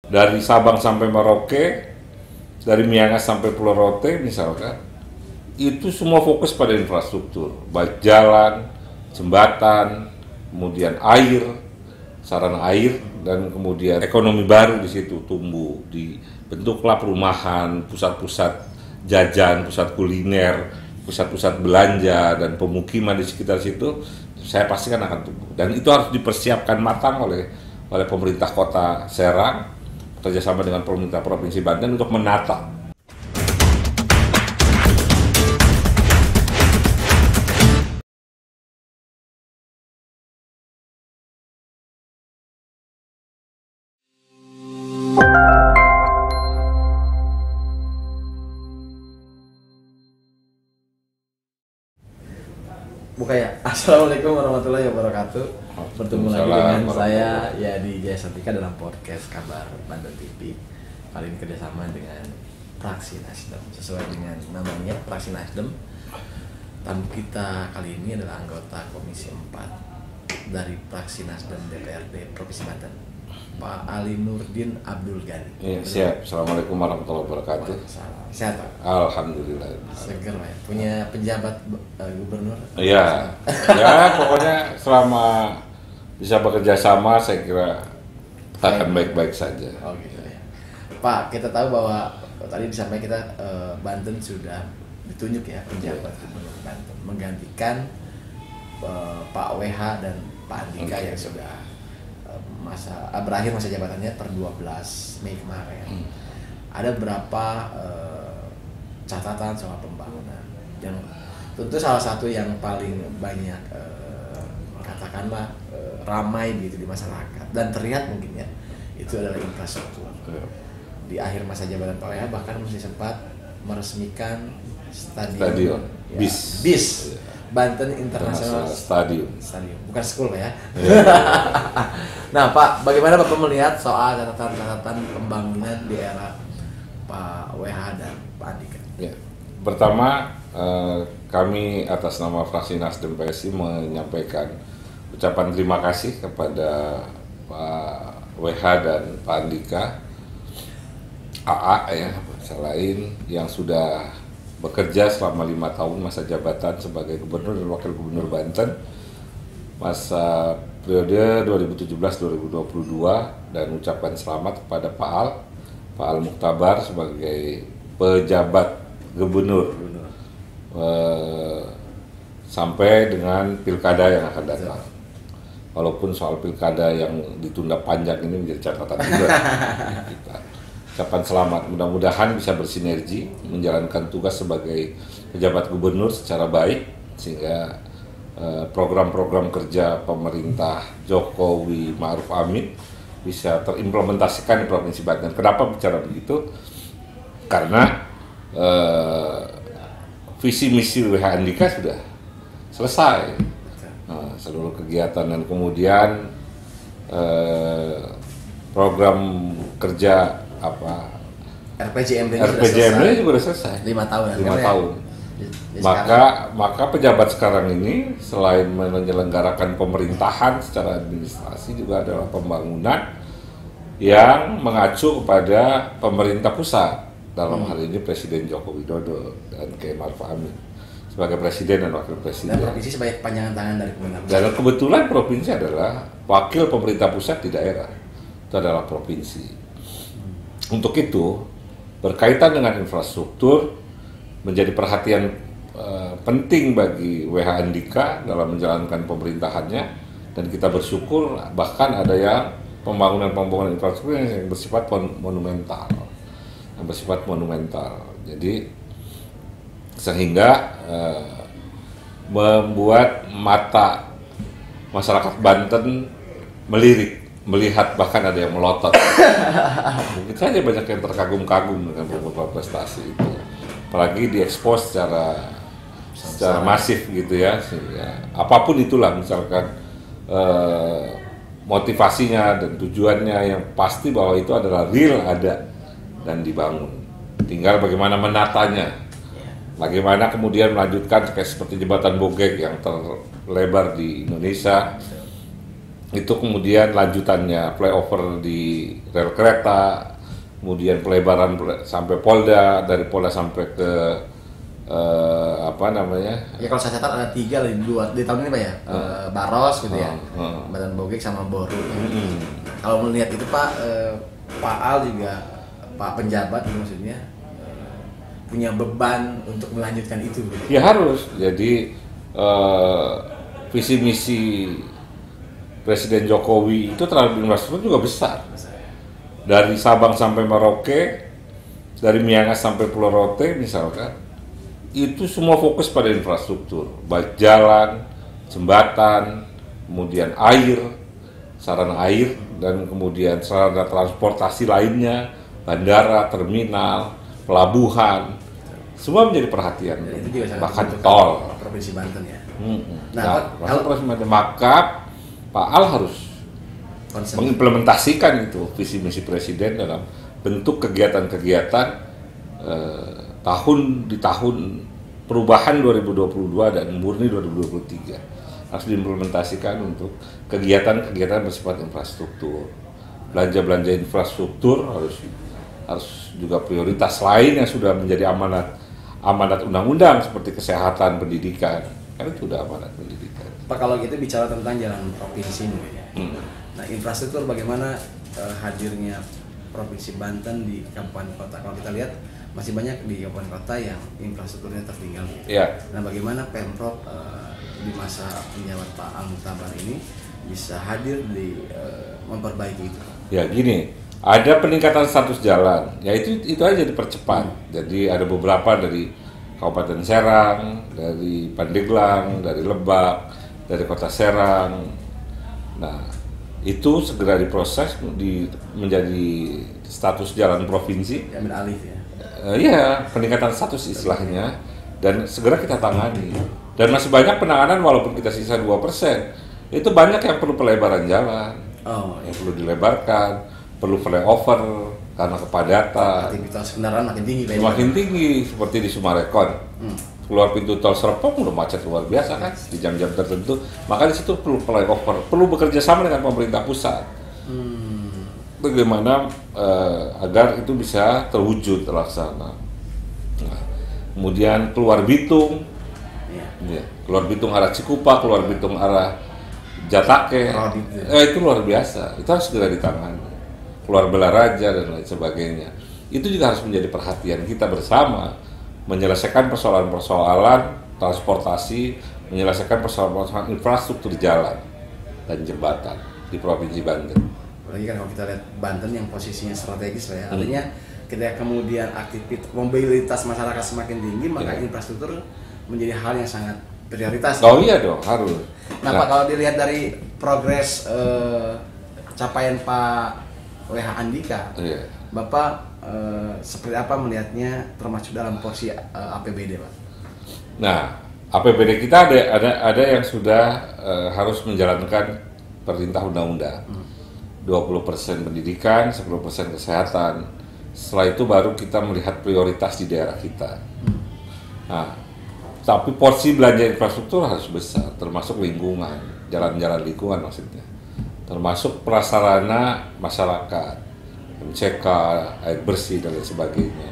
dari Sabang sampai Merauke, dari Miangas sampai Pulau Rote misalkan, itu semua fokus pada infrastruktur, baik jalan, jembatan, kemudian air, sarana air, dan kemudian ekonomi baru di situ tumbuh, dibentuklah perumahan, pusat-pusat jajan, pusat kuliner, pusat-pusat belanja, dan pemukiman di sekitar situ, saya pastikan akan tumbuh. Dan itu harus dipersiapkan matang oleh pemerintah Kota Serang, kerjasama dengan pemerintah Provinsi Banten untuk menata. Buka ya. Assalamualaikum warahmatullahi wabarakatuh. Bertemu lagi dengan saya Yadi Jaya Santika dalam podcast Kabar Banten TV. Kali ini kerjasama dengan Praksi Nasdem. Sesuai dengan namanya Praksi Nasdem. Tamu kita kali ini adalah anggota Komisi 4 dari Praksi Nasdem DPRD Provinsi Banten, Pak Ali Nurdin Abdul Ghani. Iya, siap. Assalamualaikum warahmatullahi wabarakatuh. Sehat Pak? Alhamdulillah. Seger Pak. Punya penjabat gubernur? Iya. Ya, pokoknya selama bisa bekerja sama, saya kira akan baik-baik saja. Oh gitu ya. Pak, kita tahu bahwa tadi disampaikan kita Banten sudah ditunjuk ya penjabat gubernur Banten menggantikan Pak WH dan Pak Andika yang sudah berakhir masa jabatannya per 12 Mei kemarin. Ada beberapa catatan soal pembangunan yang tentu salah satu yang paling banyak katakanlah ramai gitu di masyarakat dan terlihat mungkin ya itu adalah infrastruktur. Di akhir masa jabatan Pak WH bahkan masih sempat meresmikan stadion. Ya, BIS. Banten International Stadium. Bukan school Pak ya. Nah Pak, bagaimana Bapak melihat soal catatan-catatan pembangunan di era Pak WH dan Pak Andika? Ya. Pertama, kami atas nama fraksi Nasdem PSI menyampaikan ucapan terima kasih kepada Pak WH dan Pak Andika AA ya, selain yang sudah bekerja selama 5 tahun masa jabatan sebagai Gubernur dan Wakil Gubernur Banten masa periode 2017-2022, dan ucapan selamat kepada Pak Al Mukhtabar sebagai pejabat Gubernur sampai dengan pilkada yang akan datang. Walaupun soal pilkada yang ditunda panjang ini menjadi catatan juga kita. Ucapan selamat, mudah-mudahan bisa bersinergi menjalankan tugas sebagai pejabat gubernur secara baik sehingga program-program kerja pemerintah Jokowi Ma'ruf Amin bisa terimplementasikan di Provinsi Banten. Kenapa bicara begitu? Karena visi misi WH Andika sudah selesai, seluruh kegiatan, dan kemudian program kerja RPJMD juga sudah selesai 5 tahun. Maka pejabat sekarang ini selain menyelenggarakan pemerintahan secara administrasi juga adalah pembangunan yang mengacu kepada pemerintah pusat, dalam hal ini Presiden Joko Widodo dan Kiai Ma'ruf Amin sebagai presiden dan wakil presiden. Dan provinsi sebagai panjangan tangan dari pemerintah pusat. Dan kebetulan provinsi adalah wakil pemerintah pusat di daerah, itu adalah provinsi. Untuk itu, berkaitan dengan infrastruktur menjadi perhatian penting bagi WH Andika dalam menjalankan pemerintahannya, dan kita bersyukur bahkan ada yang pembangunan infrastruktur yang bersifat monumental. Jadi sehingga membuat mata masyarakat Banten melirik, melihat, bahkan ada yang melotot. Mungkin saja banyak yang terkagum-kagum dengan beberapa prestasi itu, apalagi diekspos secara masif gitu ya, sehingga apapun itulah misalkan motivasinya dan tujuannya, yang pasti bahwa itu adalah real, ada dan dibangun. Tinggal bagaimana menatanya, bagaimana kemudian melanjutkan kayak seperti jembatan Bogeg yang terlebar di Indonesia, Itu kemudian lanjutannya flyover di rel kereta, kemudian pelebaran sampai Polda, dari Polda sampai ke apa namanya? Ya kalau saya catat ada 3 di tahun ini Pak ya, Baros gitu ya, Badan Bogek sama Boru. Kalau melihat itu Pak, Pak Al juga Pak penjabat maksudnya punya beban untuk melanjutkan itu. Gitu. Ya harus. Jadi visi misi Presiden Jokowi itu terhadap infrastruktur juga besar. Dari Sabang sampai Merauke, dari Miangas sampai Pulau Rote misalkan, itu semua fokus pada infrastruktur, baik jalan, jembatan, kemudian air, sarana air, dan kemudian sarana transportasi lainnya, bandara, terminal, pelabuhan, semua menjadi perhatian. Itu juga bahkan tol. Provinsi Banten ya. Nah, kalau maka Pak Al harus mengimplementasikan itu visi misi presiden dalam bentuk kegiatan-kegiatan tahun perubahan 2022 dan murni 2023 harus diimplementasikan untuk kegiatan-kegiatan bersifat infrastruktur. Belanja infrastruktur harus juga prioritas lain yang sudah menjadi amanat undang-undang seperti kesehatan, pendidikan. Kan itu sudah amanat pendidikan. Pak, kalau gitu bicara tentang jalan provinsi mungkin ya. Nah, infrastruktur bagaimana hadirnya Provinsi Banten di kabupaten kota? Kalau kita lihat masih banyak di kabupaten kota yang infrastrukturnya tertinggal gitu. Ya. Nah, bagaimana Pemprov di masa penjabat Pak Al Muktabar ini bisa hadir di memperbaiki itu? Ya gini, ada peningkatan status jalan, ya itu aja dipercepat. Jadi ada beberapa dari Kabupaten Serang, dari Pandeglang, dari Lebak, dari Kota Serang. Nah, itu segera diproses menjadi status jalan provinsi. Ambil alih ya. Iya, peningkatan status istilahnya, dan segera kita tangani. Dan masih banyak penanganan walaupun kita sisa 2%. Itu banyak yang perlu pelebaran jalan, yang perlu dilebarkan, perlu flyover karena kepadatan. Aktivitas kendaraan makin tinggi. Makin tinggi, seperti di Sumarekon. Keluar pintu tol Serpong udah macet luar biasa kan di jam-jam tertentu. Maka di situ perlu flyover, perlu bekerja sama dengan pemerintah pusat. Bagaimana agar itu bisa terwujud terlaksana. Nah, kemudian keluar Bitung, keluar Bitung arah Cikupa, keluar Bitung arah Jatake, itu luar biasa. Itu harus segera ditangani. Keluar Belaraja dan lain sebagainya. Itu juga harus menjadi perhatian kita bersama, menyelesaikan persoalan-persoalan transportasi, menyelesaikan persoalan-persoalan infrastruktur jalan dan jembatan di Provinsi Banten. Apalagi kan kalau kita lihat Banten yang posisinya strategis ya, artinya ketika kemudian aktivitas mobilitas masyarakat semakin tinggi, maka infrastruktur menjadi hal yang sangat prioritas. Oh iya dong, harus. Nah Pak, kalau dilihat dari progres capaian Pak WH Andika, Bapak seperti apa melihatnya termasuk dalam porsi APBD Pak? Nah, APBD kita ada yang sudah harus menjalankan perintah undang-undang. 20% pendidikan, 10% kesehatan. Setelah itu baru kita melihat prioritas di daerah kita. Nah, tapi porsi belanja infrastruktur harus besar, termasuk lingkungan, jalan-jalan lingkungan maksudnya. Termasuk prasarana masyarakat, MCK, air bersih dan lain sebagainya.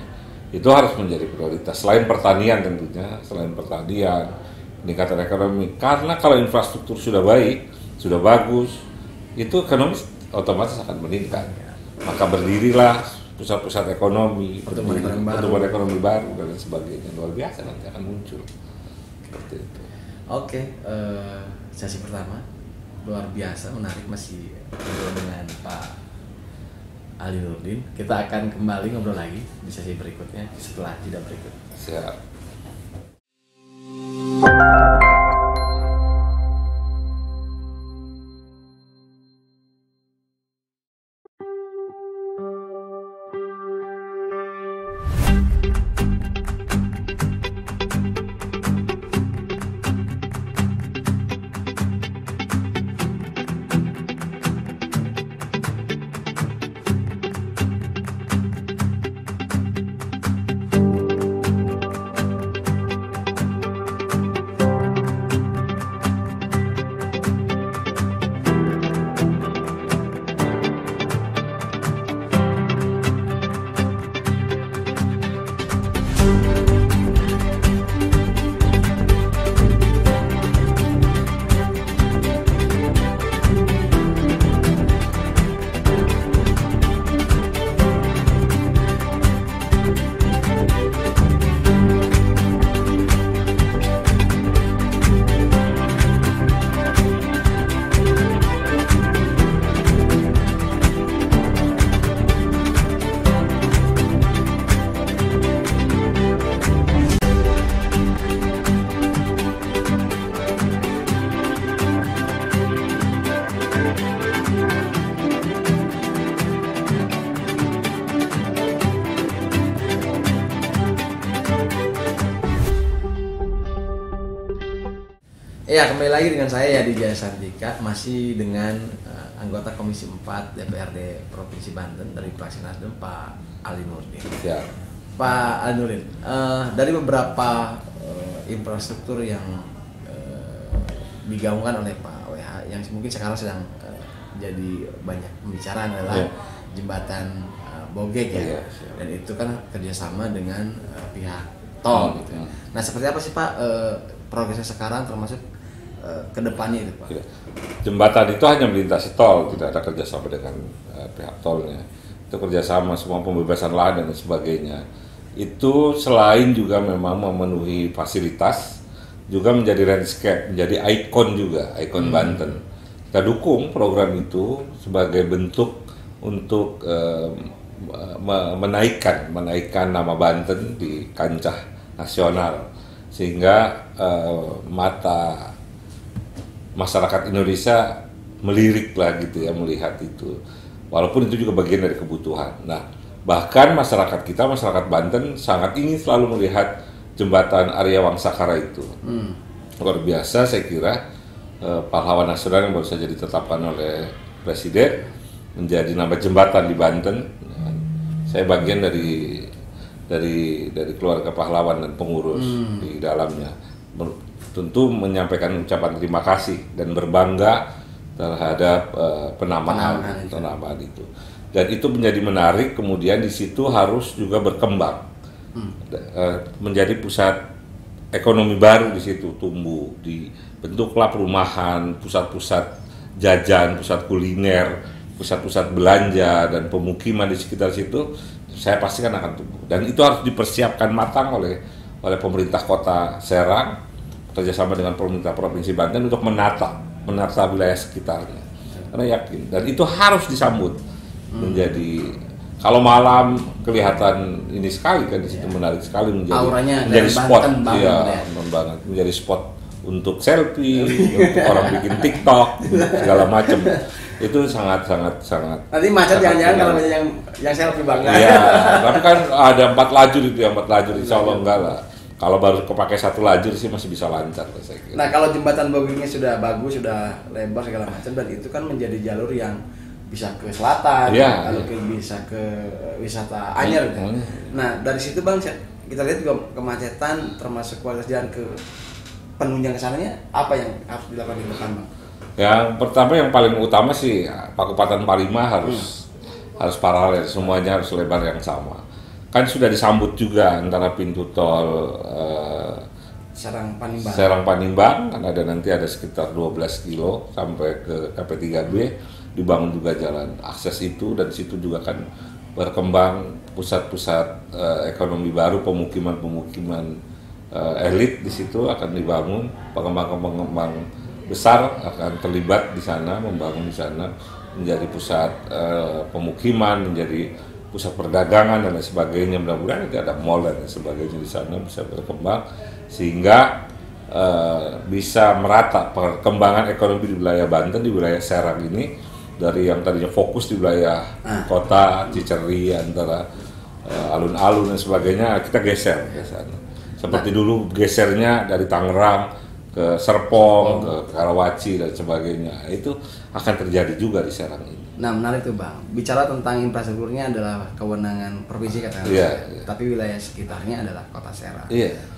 Itu harus menjadi prioritas. Selain pertanian tentunya, peningkatan ekonomi. Karena kalau infrastruktur sudah baik, sudah bagus, itu ekonomi otomatis akan meningkat. Maka berdirilah pusat-pusat ekonomi, pertumbuhan ekonomi baru dan lain sebagainya. Luar biasa nanti akan muncul. Seperti itu. Oke, sesi pertama luar biasa, menarik, masih ngobrol dengan Pak Ali Nurdin. Kita akan kembali ngobrol lagi di sesi berikutnya setelah jeda berikut. Siap. Ya, kembali lagi dengan saya ya di Jaya Santika, masih dengan anggota Komisi 4 DPRD Provinsi Banten dari fraksi Nasdem, Pak Ali Nurdin. Ya. Pak Ali Nurdin, dari beberapa infrastruktur yang digaungkan oleh Pak WH yang mungkin sekarang sedang jadi banyak pembicaraan adalah jembatan Bogeg ya, dan itu kan kerjasama dengan pihak tol gitu. Nah, seperti apa sih Pak progresnya sekarang termasuk kedepannya itu Pak? Ya. Jembatan itu hanya melintasi tol, tidak ada kerjasama dengan pihak tolnya. Itu kerjasama semua pembebasan lahan dan sebagainya. Itu selain juga memang memenuhi fasilitas, juga menjadi landscape, menjadi ikon juga, ikon Banten. Kita dukung program itu sebagai bentuk untuk menaikkan nama Banten di kancah nasional, sehingga mata masyarakat Indonesia melirik lah gitu ya melihat itu, walaupun itu juga bagian dari kebutuhan. Nah, bahkan masyarakat Banten sangat ingin selalu melihat jembatan Arya Wangsakara itu. Luar biasa saya kira, pahlawan nasional yang baru saja ditetapkan oleh Presiden menjadi nama jembatan di Banten. Saya bagian dari keluarga pahlawan dan pengurus di dalamnya. Tentu menyampaikan ucapan terima kasih dan berbangga terhadap penamaan itu. Dan itu menjadi menarik, kemudian di situ harus juga berkembang. Menjadi pusat ekonomi baru di situ tumbuh, dibentuklah perumahan, pusat-pusat jajan, pusat kuliner, pusat-pusat belanja dan pemukiman di sekitar situ. Saya pastikan akan tumbuh, dan itu harus dipersiapkan matang oleh pemerintah Kota Serang kerjasama dengan pemerintah Provinsi Banten untuk menata wilayah sekitarnya. Karena yakin, dan itu harus disambut menjadi, kalau malam kelihatan ini sekali kan di situ menarik sekali, menjadi spot, banget, menjadi spot untuk selfie, untuk orang bikin TikTok segala macam. Itu sangat. Nanti macet jangan-jangan kalau yang selfie banget. Iya, tapi kan ada 4 lajur itu, yang 4 lajur insya Allah enggak lah. Kalau baru kepakai 1 lajur sih masih bisa lancar saya kira. Nah, kalau jembatan Bogegnya sudah bagus, sudah lebar segala macam, dan itu kan menjadi jalur yang bisa ke selatan, bisa ke wisata Anyer. Nah, dari situ Bang, kita lihat juga kemacetan termasuk kualitas jalan ke penunjang ke sananya, apa yang harus dilakukan di depan Bang? Yang pertama, yang paling utama sih Pakupatan Parima harus paralel, semuanya harus lebar yang sama. Kan sudah disambut juga antara pintu tol Serang Panimbang, kan nanti ada sekitar 12 kilo sampai ke KP3B, dibangun juga jalan akses itu, dan situ juga kan berkembang pusat-pusat ekonomi baru, pemukiman elit di situ akan dibangun, pengembang besar akan terlibat di sana, membangun di sana menjadi pusat pemukiman, menjadi pusat perdagangan dan lain sebagainya. Mudah-mudahan nanti ada mall dan sebagainya di sana bisa berkembang sehingga bisa merata perkembangan ekonomi di wilayah Banten, di wilayah Serang ini, dari yang tadinya fokus di wilayah kota Ciceri antara alun-alun dan sebagainya, kita geser ke sana. Seperti dulu gesernya dari Tangerang ke Serpong, ke Karawaci dan sebagainya. Itu akan terjadi juga di Serang ini. Nah, menarik tuh Bang. Bicara tentang infrastrukturnya adalah kewenangan provinsi katakan. Tapi wilayah sekitarnya adalah Kota Serang.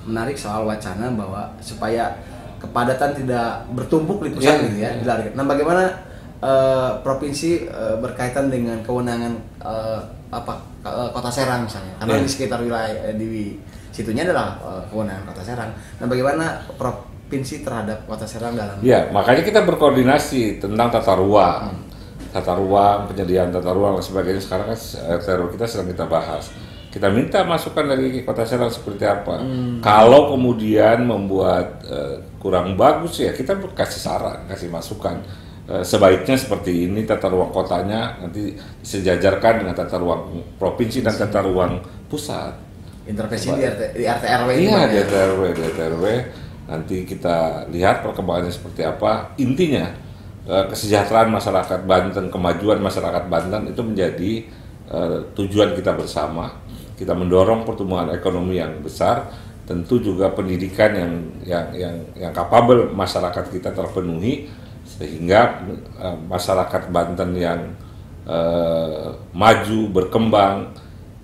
Menarik soal wacana bahwa supaya kepadatan tidak bertumpuk di pusat gitu ya, dilarikan. Nah, bagaimana provinsi berkaitan dengan kewenangan Kota Serang misalnya? Karena di sekitar wilayah di situnya adalah kewenangan Kota Serang. Nah, bagaimana provinsi terhadap Kota Serang dalam? Ya, makanya kita berkoordinasi tentang tata ruang, penyediaan tata ruang dan sebagainya. Sekarang kan RW kita sedang kita bahas. Kita minta masukan dari Kota Serang seperti apa. Kalau kemudian membuat kurang bagus ya kita kasih saran, kasih masukan. Sebaiknya seperti ini tata ruang kotanya, nanti disejajarkan dengan tata ruang provinsi dan tata ruang pusat. Intervensi di RT RW. Iya, di RT RW. Nanti kita lihat perkembangannya seperti apa. Intinya kesejahteraan masyarakat Banten, kemajuan masyarakat Banten itu menjadi tujuan kita bersama. Kita mendorong pertumbuhan ekonomi yang besar, tentu juga pendidikan yang kapabel masyarakat kita terpenuhi, sehingga masyarakat Banten yang maju, berkembang,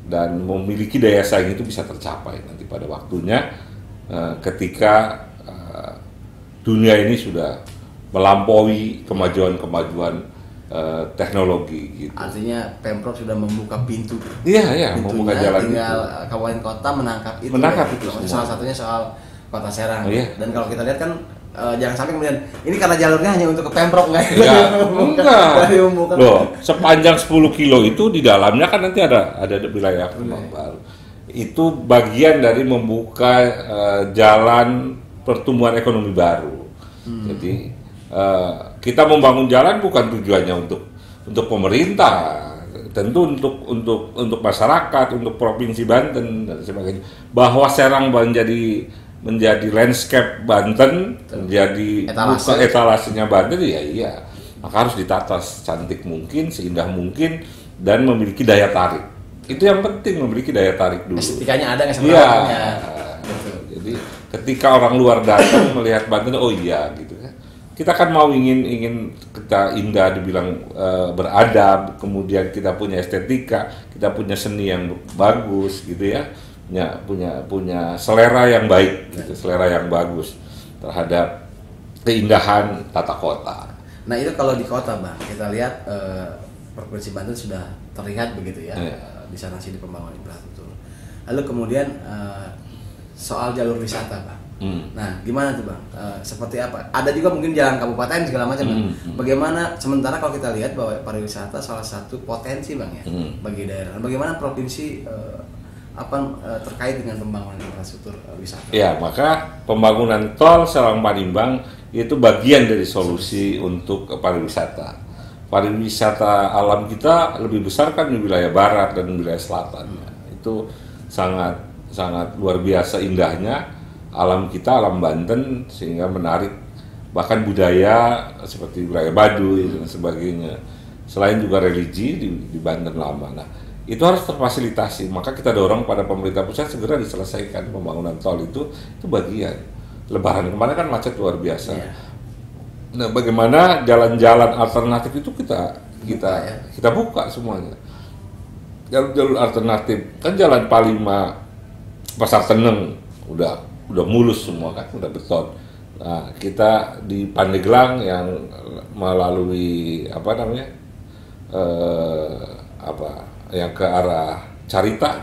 dan memiliki daya saing itu bisa tercapai nanti pada waktunya ketika dunia ini sudah melampaui kemajuan-kemajuan teknologi gitu. Artinya Pemprov sudah membuka pintu. Iya, membuka jalan. Tinggal kabupaten kota menangkap itu. Itu semua. Salah satunya soal Kota Serang. Iya. Dan kalau kita lihat kan jangan sampai kemudian ini karena jalurnya hanya untuk ke Pemprov enggak? Enggak. Loh, sepanjang 10 kilo itu di dalamnya kan nanti ada wilayah kembang baru. Itu bagian dari membuka jalan pertumbuhan ekonomi baru. Jadi kita membangun jalan bukan tujuannya untuk pemerintah, tentu untuk masyarakat, untuk provinsi Banten dan sebagainya. Bahwa Serang menjadi landscape Banten, menjadi etalasenya Banten, ya iya. Maka harus ditata secantik mungkin, seindah mungkin, dan memiliki daya tarik. Itu yang penting, memiliki daya tarik dulu. Estetikanya ada nggak sebenarnya? Iya. Jadi ketika orang luar datang melihat Banten, oh iya gitu kan. Kita kan mau ingin kita indah, dibilang beradab, kemudian kita punya estetika, kita punya seni yang bagus gitu ya, punya selera yang baik, gitu, selera yang bagus terhadap keindahan tata kota. Nah itu kalau di kota Bang, kita lihat Provinsi Banten sudah terlihat begitu ya, di sana sini pembangunan infrastruktur. Lalu kemudian soal jalur wisata Bang. Nah, gimana tuh Bang? Seperti apa? Ada juga mungkin jalan kabupaten segala macam Bang. Bagaimana sementara kalau kita lihat bahwa pariwisata salah satu potensi Bang ya bagi daerah. Bagaimana provinsi terkait dengan pembangunan infrastruktur wisata? Ya, maka pembangunan tol Serang Palembang itu bagian dari solusi untuk pariwisata. Pariwisata alam kita lebih besar kan di wilayah barat dan wilayah selatan. Itu sangat luar biasa indahnya alam kita, alam Banten, sehingga menarik bahkan budaya seperti wilayah Baduy dan sebagainya. Selain juga religi di Banten lama. Nah, itu harus terfasilitasi. Maka kita dorong pada pemerintah pusat segera diselesaikan pembangunan tol itu bagian. Lebaran kemarin kan macet luar biasa. Nah, bagaimana jalan-jalan alternatif itu kita buka semuanya. Jalur alternatif kan jalan Palima, Pasar Teneng udah mulus semua kan, udah beton. Nah, kita di Pandeglang yang melalui yang ke arah Carita,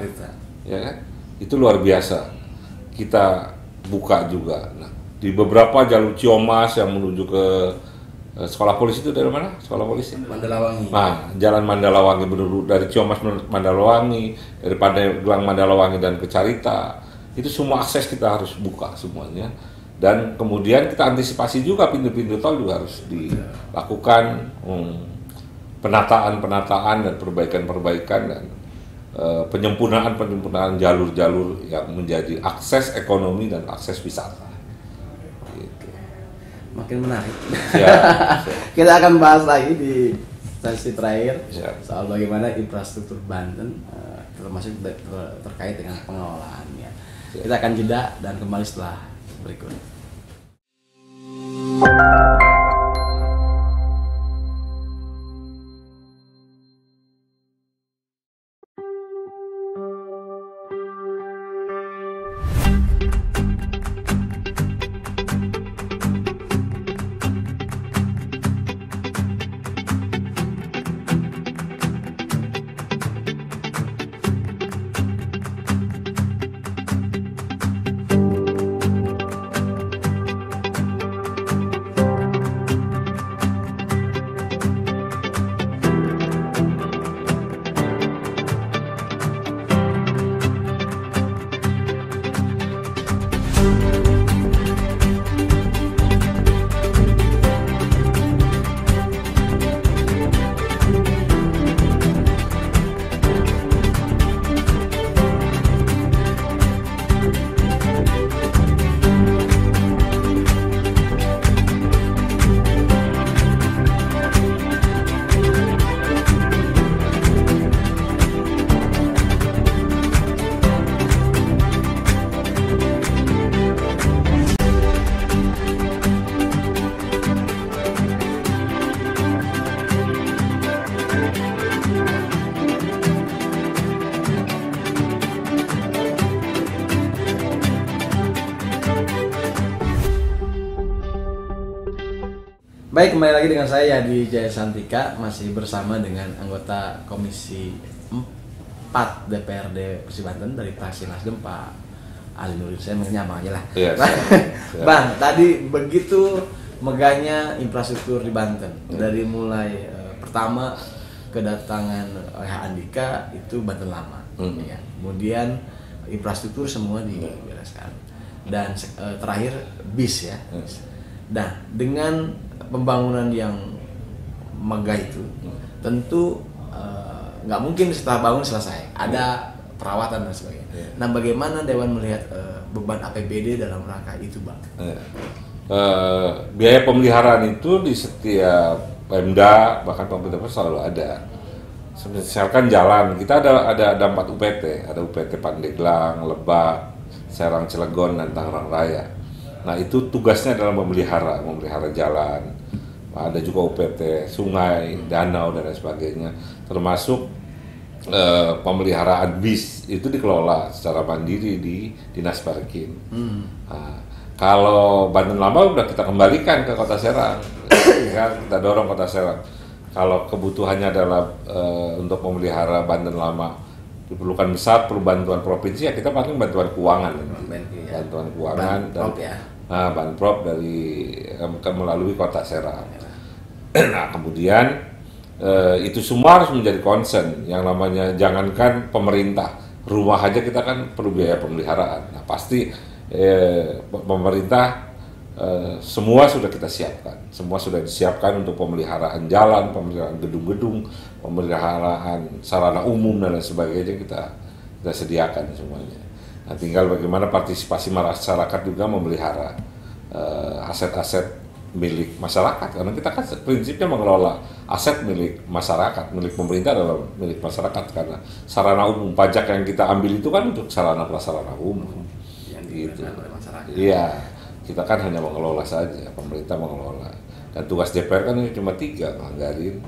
ya kan, itu luar biasa. Kita buka juga. Nah, di beberapa jalur Ciomas yang menuju ke sekolah polisi itu dari mana? Sekolah polisi? Mandalawangi. Nah, jalan Mandalawangi dari Ciomas Mandalawangi, dari Pandeglang Mandalawangi dan ke Carita. Itu semua akses kita harus buka semuanya, dan kemudian kita antisipasi juga pintu-pintu tol juga harus dilakukan penataan dan perbaikan dan penyempurnaan jalur-jalur yang menjadi akses ekonomi dan akses wisata. Gitu. Makin menarik. Ya. Kita akan bahas lagi di sesi terakhir soal bagaimana infrastruktur Banten termasuk terkait dengan pengelolaannya. Kita akan jeda dan kembali setelah berikut. Baik, kembali lagi dengan saya Yadi Jaya Santika, masih bersama dengan anggota Komisi 4 DPRD Persib Banten dari fraksi Nasdem, Pak Ali Nuril. Saya menyama aja lah. Yes. Bang, tadi begitu megahnya infrastruktur di Banten, dari mulai pertama kedatangan Andika itu Banten Lama, ya. Kemudian infrastruktur semua dibereskan, dan terakhir bis ya. Nah, dengan pembangunan yang megah itu, tentu nggak mungkin setelah bangun selesai, ada perawatan dan sebagainya. Nah, bagaimana Dewan melihat beban APBD dalam rangka itu, Bang? Biaya pemeliharaan itu di setiap Pemda, bahkan pemerintah pusat selalu ada. Misalkan jalan, kita ada 4 UPT, ada UPT Pandeglang, Lebak, Serang, Cilegon, dan Tangerang Raya. Nah, itu tugasnya adalah memelihara jalan. Ada juga UPT sungai, danau, dan lain sebagainya. Termasuk pemeliharaan bis itu dikelola secara mandiri di Dinas Parkir. Nah, kalau Banten Lama udah kita kembalikan ke Kota Serang, ya, kita dorong Kota Serang. Kalau kebutuhannya adalah untuk memelihara Banten Lama diperlukan besar, perlu bantuan provinsi, ya kita paling bantuan keuangan, bantuan keuangan dan Banprop dari melalui Kota Serang. Nah, kemudian itu semua harus menjadi concern. Yang namanya jangankan pemerintah, rumah aja kita kan perlu biaya pemeliharaan. Nah, pasti pemerintah semua sudah kita siapkan. Semua sudah disiapkan untuk pemeliharaan jalan, pemeliharaan gedung-gedung, pemeliharaan sarana umum dan lain sebagainya kita sediakan semuanya. Nah, tinggal bagaimana partisipasi masyarakat juga memelihara aset-aset milik masyarakat, karena kita kan prinsipnya mengelola aset milik masyarakat, milik pemerintah adalah milik masyarakat, karena sarana umum pajak yang kita ambil itu kan untuk sarana prasarana umum. Gitu. Iya, kita kan hanya mengelola saja, pemerintah mengelola. Dan tugas DPR kan cuma 3, menganggarin,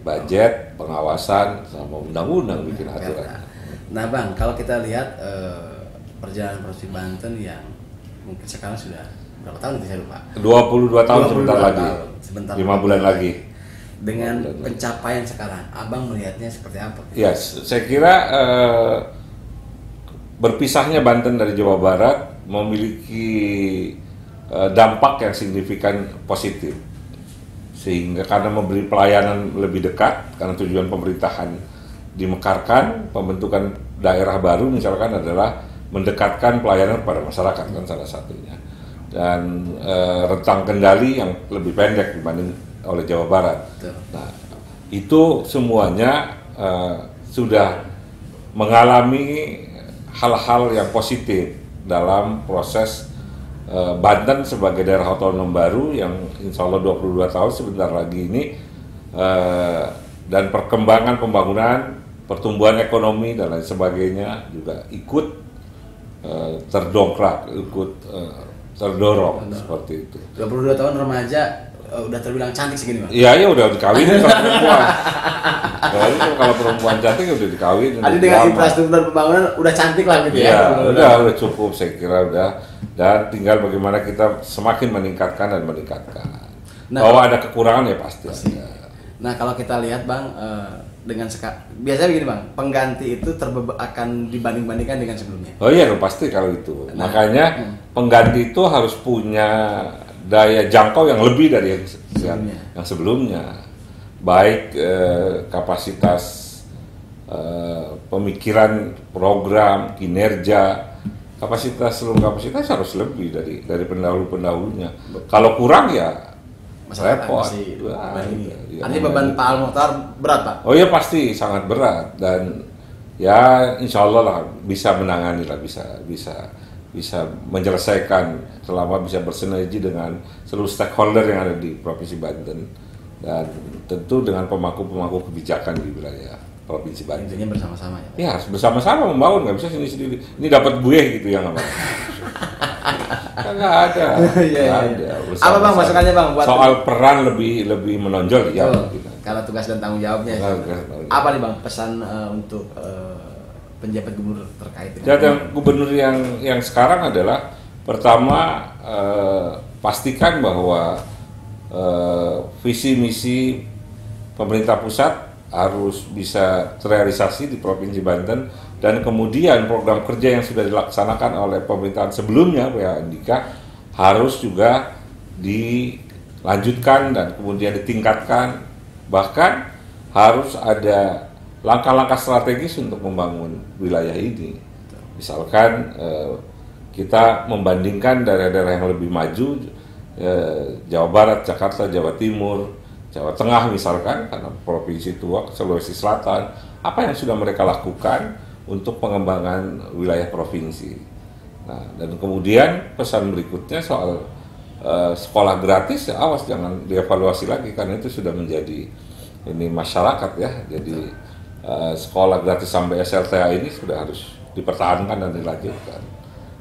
budget, pengawasan, sama undang-undang bikin aturan. Nah, Bang, kalau kita lihat perjalanan Persib Banten yang mungkin sekarang sudah berapa tahun nanti saya lupa? 22 tahun sebentar lagi. 5 bulan lagi. Dengan pencapaian sekarang, Abang melihatnya seperti apa? Ya, saya kira berpisahnya Banten dari Jawa Barat memiliki dampak yang signifikan positif, sehingga karena memberi pelayanan lebih dekat, karena tujuan pemerintahan dimekarkan, pembentukan daerah baru misalkan adalah mendekatkan pelayanan kepada masyarakat, kan salah satunya, dan rentang kendali yang lebih pendek dibanding oleh Jawa Barat. Nah, itu semuanya sudah mengalami hal-hal yang positif dalam proses Banten sebagai daerah otonom baru yang insya Allah 22 tahun sebentar lagi ini, dan perkembangan pembangunan, pertumbuhan ekonomi dan lain sebagainya juga ikut terdongkrak, ikut terdorong seperti itu. 22 tahun remaja udah terbilang cantik segini, Bang? Iya, udah dikawinin kalau perempuan. Kalau perempuan cantik udah dikawinin. Jadi dengan infrastruktur pembangunan udah cantik lah gitu ya? Udah cukup, saya kira udah. Dan tinggal bagaimana kita semakin meningkatkan dan meningkatkan. Nah, bahwa ada kekurangan ya pasti. Ada. Nah, kalau kita lihat, Bang, dengan biasanya begini, Bang, pengganti itu akan dibanding-bandingkan dengan sebelumnya. Oh iya, pasti kalau itu. Nah, makanya pengganti itu harus punya daya jangkau yang lebih dari yang sebelumnya, baik kapasitas pemikiran, program, kinerja, seluruh kapasitas harus lebih dari pendahulu-pendahulunya. Kalau kurang ya repot. Artinya beban Pak Al-Mukhtar berat, Pak? Oh iya, pasti sangat berat, dan ya insya Allah lah bisa menangani lah, bisa menyelesaikan selama bisa bersinergi dengan seluruh stakeholder yang ada di Provinsi Banten, dan tentu dengan pemangku kebijakan di wilayah Provinsi Banten. Intinya bersama-sama ya? Ya, harus bersama-sama membangun, nggak bisa sendiri-sendiri. Ini dapat gue gitu ya, nggak ada. Apa, Bang, masukannya, Bang, buat soal peran lebih menonjol ya? Kalau tugas dan tanggung jawabnya. Apa nih, Bang, pesan untuk penjabat gubernur terkait dengan Jabat gubernur yang sekarang adalah pertama, pastikan bahwa visi misi pemerintah pusat harus bisa terrealisasi di Provinsi Banten, dan kemudian program kerja yang sudah dilaksanakan oleh pemerintahan sebelumnya PH Andika harus juga dilanjutkan dan kemudian ditingkatkan, bahkan harus ada langkah-langkah strategis untuk membangun wilayah ini. Misalkan kita membandingkan daerah-daerah yang lebih maju, Jawa Barat, Jakarta, Jawa Timur, Jawa Tengah misalkan, karena provinsi tua, Sulawesi Selatan, apa yang sudah mereka lakukan untuk pengembangan wilayah provinsi. Nah, dan kemudian pesan berikutnya soal sekolah gratis, ya awas jangan dievaluasi lagi, karena itu sudah menjadi ini masyarakat ya. Jadi sekolah gratis sampai SLTA ini sudah harus dipertahankan dan dilanjutkan.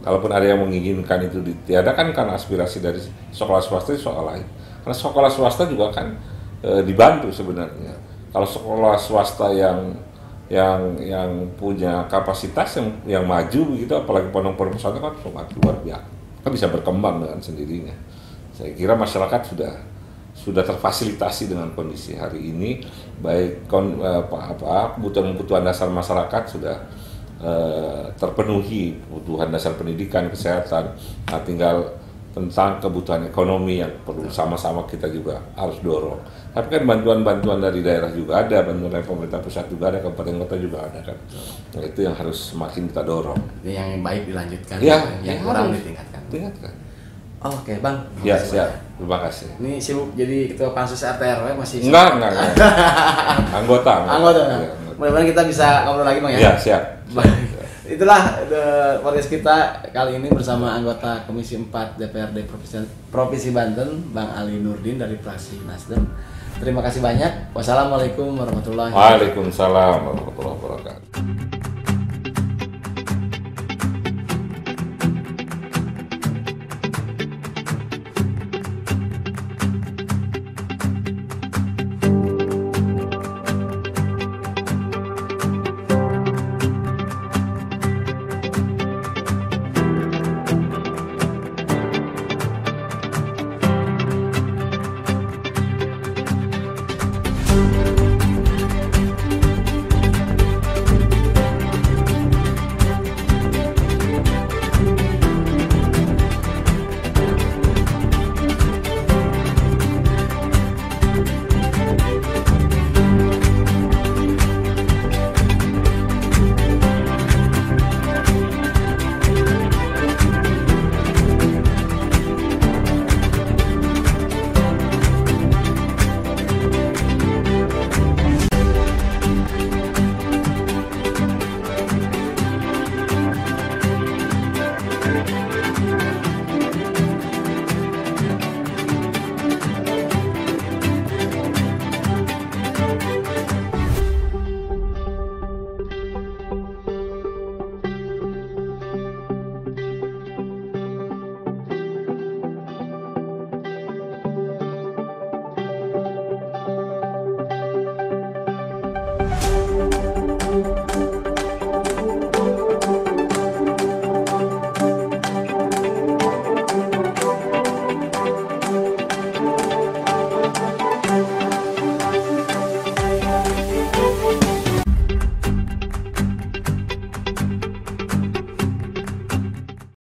Kalaupun ada yang menginginkan itu ditiadakan karena aspirasi dari sekolah swasta itu soal lain. Karena sekolah swasta juga kan dibantu sebenarnya. Kalau sekolah swasta yang punya kapasitas yang maju begitu, apalagi pondok pesantren kan sangat luar biasa, kan bisa berkembang dengan sendirinya. Saya kira masyarakat sudah terfasilitasi dengan kondisi hari ini, baik kebutuhan dasar masyarakat sudah terpenuhi, kebutuhan dasar pendidikan, kesehatan. Nah, tinggal tentang kebutuhan ekonomi yang perlu sama-sama kita juga harus dorong. Tapi kan bantuan-bantuan dari daerah juga ada, bantuan dari pemerintah pusat juga ada, kabupaten kota juga ada kan. Nah, itu yang harus semakin kita dorong. Yang baik dilanjutkan, ya, yang kurang ditingkatkan. Oke, Bang. Ya, siap. Terima kasih. Ini sibuk jadi ketua pansus RT RW masih? Enggak. Anggota. Ya. Mudah-mudahan kita bisa ngobrol lagi, Bang ya. Ya, siap. Itulah podcast kita kali ini bersama anggota Komisi 4 DPRD Provinsi Banten, Bang Ali Nurdin dari fraksi Nasdem. Terima kasih banyak. Wassalamualaikum warahmatullahi wabarakatuh. Waalaikumsalam warahmatullahi wabarakatuh.